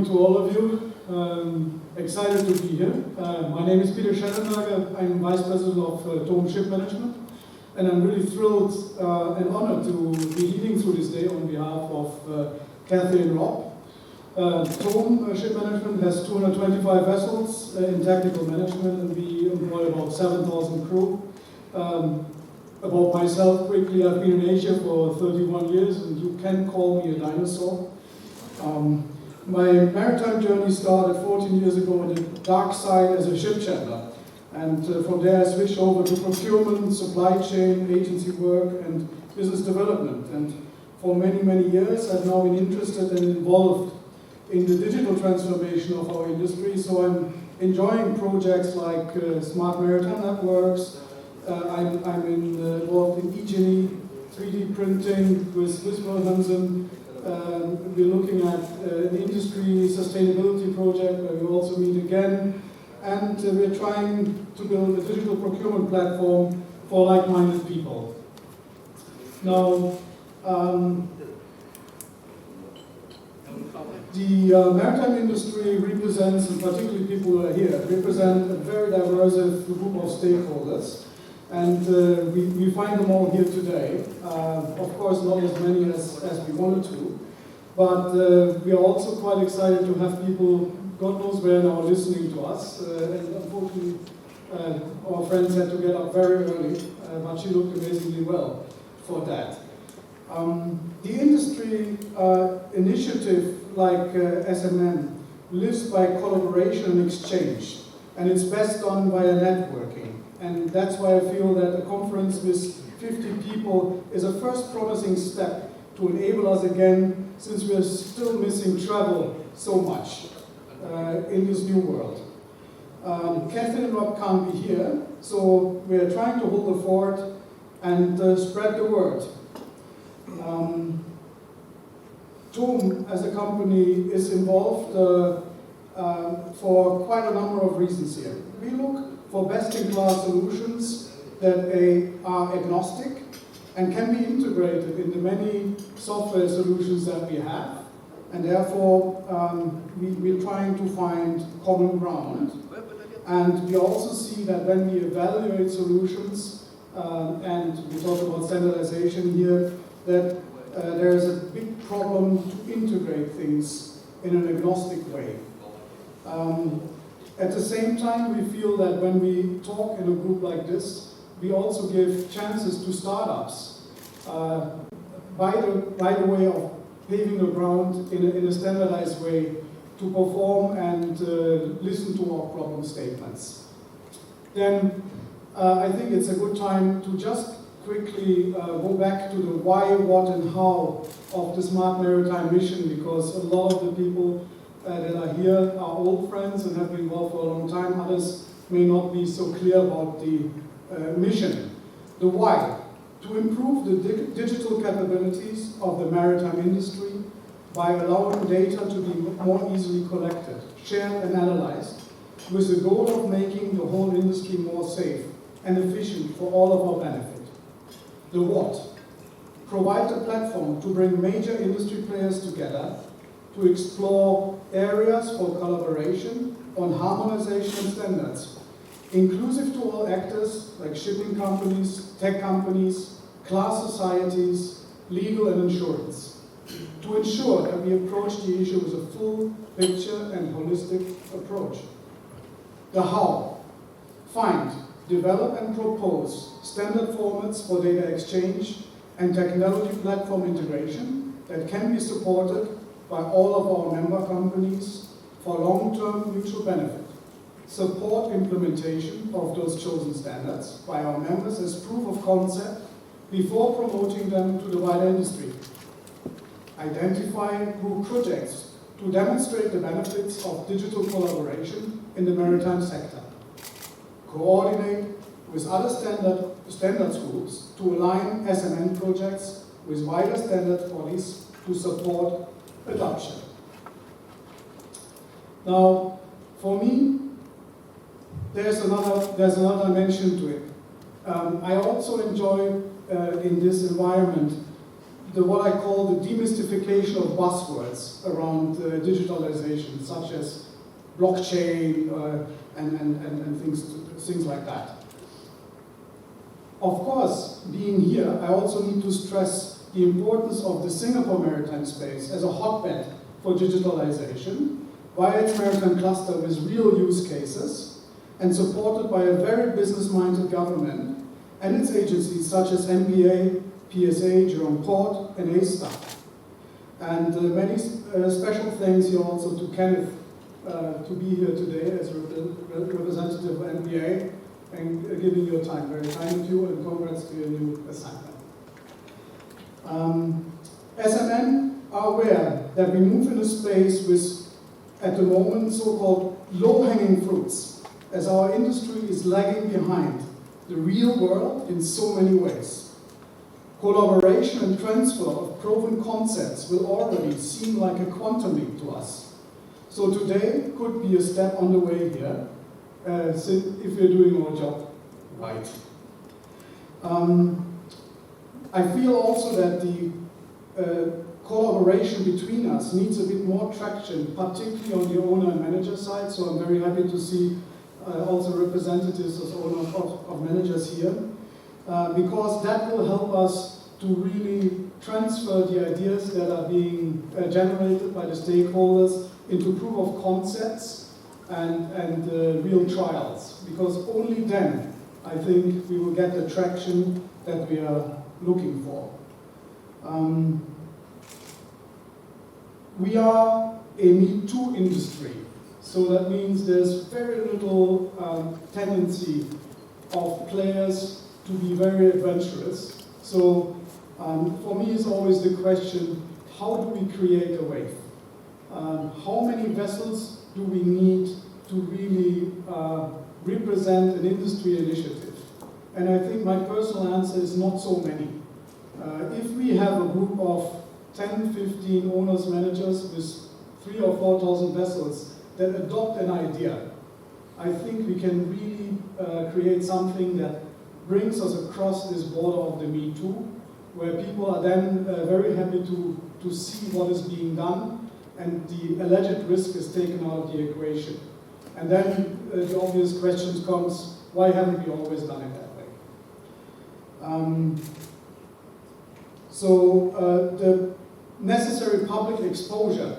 to all of you. Excited to be here. My name is Schellenberger. I'm Vice President of Thome Ship Management, and I'm really thrilled and honored to be leading through this day on behalf of Kathy and Rob. Thome Ship Management has 225 vessels in technical management, and we employ about 7,000 crew. About myself, quickly, I've been in Asia for 31 years, and you can call me a dinosaur. My maritime journey started 14 years ago on the dark side as a ship chandler. And from there I switched over to procurement, supply chain, agency work, and business development. And for many, many years I've now been interested and involved in the digital transformation of our industry. So I'm enjoying projects like Smart Maritime Networks. I'm involved in e-genie, 3D printing with Hansen. We're looking at an industry sustainability project where we also meet again, and we're trying to build a digital procurement platform for like-minded people. Now, the maritime industry represents, and particularly people who are here, represent a very diverse group of stakeholders. And we find them all here today. Of course, not as many as we wanted to, but we are also quite excited to have people, God knows where now, listening to us. And unfortunately, our friends had to get up very early, but she looked amazingly well for that. The industry initiative like SMN lives by collaboration and exchange, and it's best done via networking. And that's why I feel that a conference with 50 people is a first promising step to enable us again, since we are still missing travel so much in this new world. Kathy and Rob can't be here, so we're trying to hold the fort and spread the word. Thome, as a company, is involved for quite a number of reasons here. We look for best-in-class solutions that are agnostic and can be integrated in the many software solutions that we have, and therefore we're trying to find common ground. And we also see that when we evaluate solutions, and we talk about standardization here, that there is a big problem to integrate things in an agnostic way. At the same time, we feel that when we talk in a group like this, we also give chances to startups by the way of paving the ground in a standardized way to perform and listen to our problem statements. Then I think it's a good time to just quickly go back to the why, what, and how of the Smart Maritime mission, because a lot of the people that are here are old friends and have been involved for a long time. Others may not be so clear about the mission. The why: to improve the digital capabilities of the maritime industry by allowing data to be more easily collected, shared, and analyzed, with the goal of making the whole industry more safe and efficient for all of our benefit. The what: provide a platform to bring major industry players together to explore areas for collaboration on harmonization and standards, inclusive to all actors like shipping companies, tech companies, class societies, legal and insurance, to ensure that we approach the issue with a full picture and holistic approach. The how: find, develop and propose standard formats for data exchange and technology platform integration that can be supported by all of our member companies for long-term mutual benefit. Support implementation of those chosen standards by our members as proof of concept before promoting them to the wider industry. Identify group projects to demonstrate the benefits of digital collaboration in the maritime sector. Coordinate with other standards groups to align SMN projects with wider standard bodies to support adoption. Now, for me, there's another dimension to it. I also enjoy in this environment what I call the demystification of buzzwords around digitalization, such as blockchain and things like that. Of course, being here, I also need to stress the importance of the Singapore maritime space as a hotbed for digitalization via its maritime cluster with real use cases and supported by a very business-minded government and its agencies such as MBA, PSA, Jurong Port, and A-Star. And many special thanks here also to Kenneth to be here today as a representative of MBA and giving your time. Very kind of you, and congrats to your new assignment. SMN are aware that we move in a space with, at the moment, so-called low-hanging fruits, as our industry is lagging behind the real world in so many ways. Collaboration and transfer of proven concepts will already seem like a quantum leap to us. So today could be a step on the way here, if we're doing our job right. I feel also that the collaboration between us needs a bit more traction, particularly on the owner and manager side, so I'm very happy to see also representatives as owners of managers here, because that will help us to really transfer the ideas that are being generated by the stakeholders into proof of concepts and real trials, because only then I think we will get the traction that we are looking for. We are a Me Too industry, so that means there's very little tendency of players to be very adventurous. So for me it's always the question, how do we create a wave? How many vessels do we need to really represent an industry initiative? And I think my personal answer is not so many. If we have a group of 10, 15 owners, managers with 3,000 or 4,000 vessels that adopt an idea, I think we can really create something that brings us across this border of the Me Too, where people are then very happy to see what is being done, and the alleged risk is taken out of the equation. And then the obvious question comes, why haven't we always done it that way? So the necessary public exposure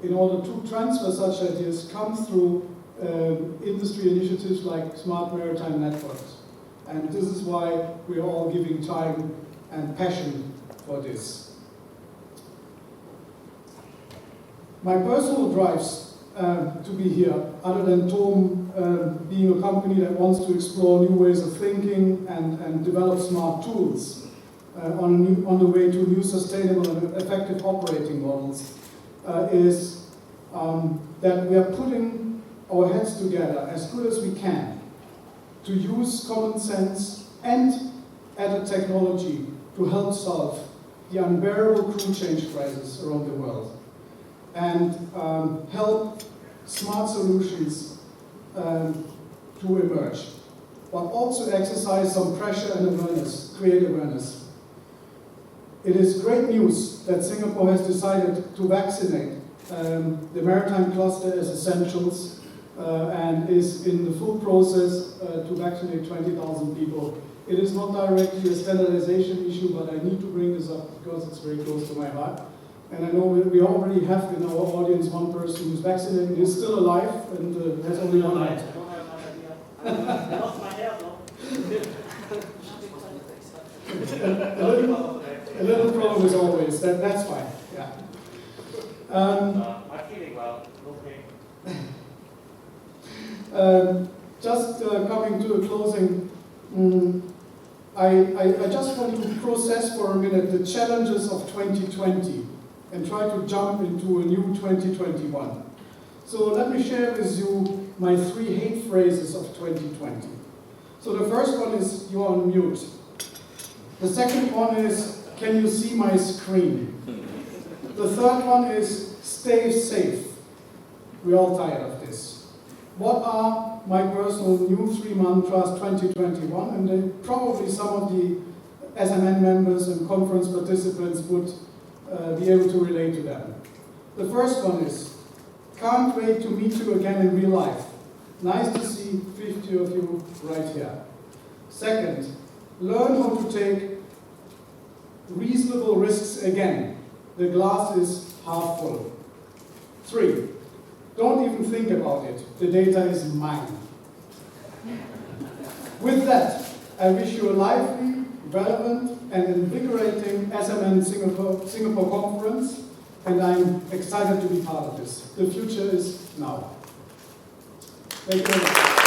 in order to transfer such ideas comes through industry initiatives like Smart Maritime Networks. And this is why we are all giving time and passion for this. My personal drives to be here, other than Thome being a company that wants to explore new ways of thinking and develop smart tools on the way to new sustainable and effective operating models, is that we are putting our heads together as good as we can to use common sense and added technology to help solve the unbearable crew change crisis around the world, and help smart solutions to emerge, but also exercise some pressure and awareness, create awareness. It is great news that Singapore has decided to vaccinate the maritime cluster as essentials and is in the full process to vaccinate 20,000 people. It is not directly a standardization issue, but I need to bring this up because it's very close to my heart. And I know we already have in our audience one person who's vaccinated, is still alive, and has only one night. I don't have an idea. I lost my hair though. A little problem is always, that's fine, yeah. I'm feeling well, okay. Just coming to a closing, I just want to process for a minute the challenges of 2020 and try to jump into a new 2021. So let me share with you my 3 hate phrases of 2020. So the first one is, you're on mute. The second one is, can you see my screen? The third one is, stay safe. We're all tired of this. What are my personal new 3 mantras 2021? And then probably some of the SMN members and conference participants would be able to relate to them. The first one is, can't wait to meet you again in real life. Nice to see 50 of you right here. Second, learn how to take reasonable risks again. The glass is half full. 3, don't even think about it. The data is mine. With that, I wish you a lively, relevant, and invigorating SMN Singapore conference, and I'm excited to be part of this. The future is now. Thank you very much.